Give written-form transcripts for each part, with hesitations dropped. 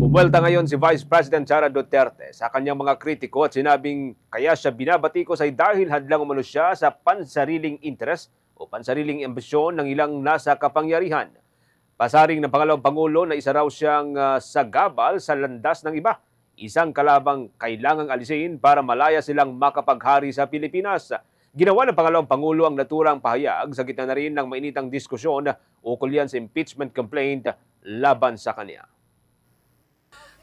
Bumuelta ngayon si Vice President Sara Duterte sa kanyang mga kritiko at sinabing kaya siya binabatikos ay dahil hadlang umano siya sa pansariling interes o pansariling ambisyon ng ilang nasa kapangyarihan. Pasaring ng pangalawang Pangulo na isa raw siyang sagabal sa landas ng iba, isang kalabang kailangang alisin para malaya silang makapaghari sa Pilipinas. Ginawa ng pangalawang Pangulo ang naturang pahayag sa gitna na rin ng mainitang diskusyon ukol yan sa impeachment complaint laban sa kanya.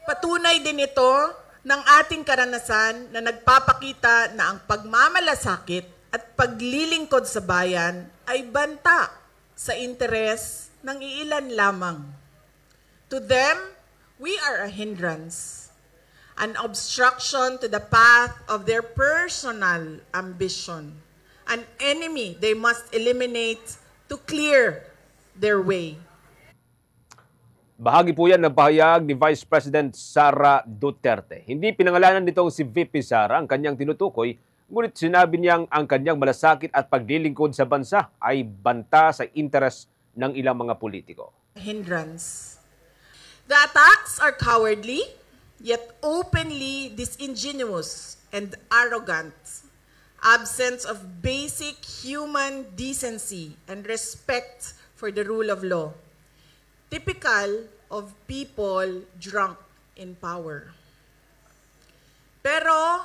Patunay din ito ng ating karanasan na nagpapakita na ang pagmamalasakit at paglilingkod sa bayan ay banta sa interes ng iilan lamang. To them, we are a hindrance, an obstruction to the path of their personal ambition, an enemy they must eliminate to clear their way. Bahagi po yan ng pahayag ni Vice President Sara Duterte. Hindi pinangalanan nitong si VP Sara ang kanyang tinutukoy, ngunit sinabi niyang ang kanyang malasakit at paglilingkod sa bansa ay banta sa interes ng ilang mga politiko. Hindrance. The attacks are cowardly, yet openly disingenuous and arrogant. Absence of basic human decency and respect for the rule of law. Typical of people drunk in power. Pero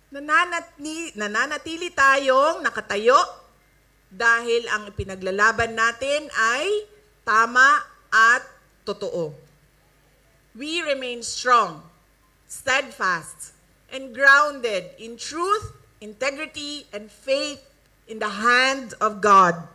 nananatili tayong nakatayo dahil ang ipinaglalaban natin ay tama at totoo. We remain strong, steadfast, and grounded in truth, integrity, and faith in the hand of God.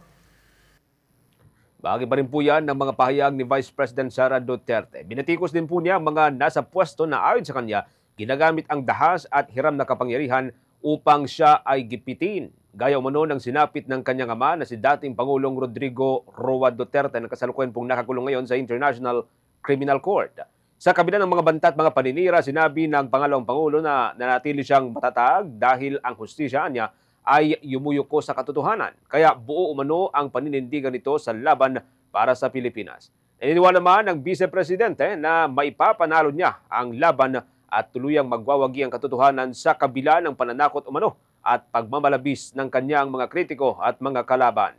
Bahagi pa rin po yan ng mga pahayag ni Vice President Sara Duterte. Binatikos din po niya mga nasa pwesto na ayon sa kanya, ginagamit ang dahas at hiram na kapangyarihan upang siya ay gipitin. Gaya umano ng sinapit ng kanyang ama na si dating Pangulong Rodrigo Roa Duterte na kasalukuyan pong nakakulong ngayon sa International Criminal Court. Sa kabila ng mga banta at mga paninira, sinabi ng pangalawang Pangulo na nanatili siyang matatag dahil ang hustisya niya ay yumuyuko sa katotohanan. Kaya buo umano ang paninindigan nito sa laban para sa Pilipinas. Naniniwala naman ng Vice Presidente na maipapanalo niya ang laban at tuluyang magwawagi ang katotohanan sa kabila ng pananakot umano at pagmamalabis ng kanyang mga kritiko at mga kalaban.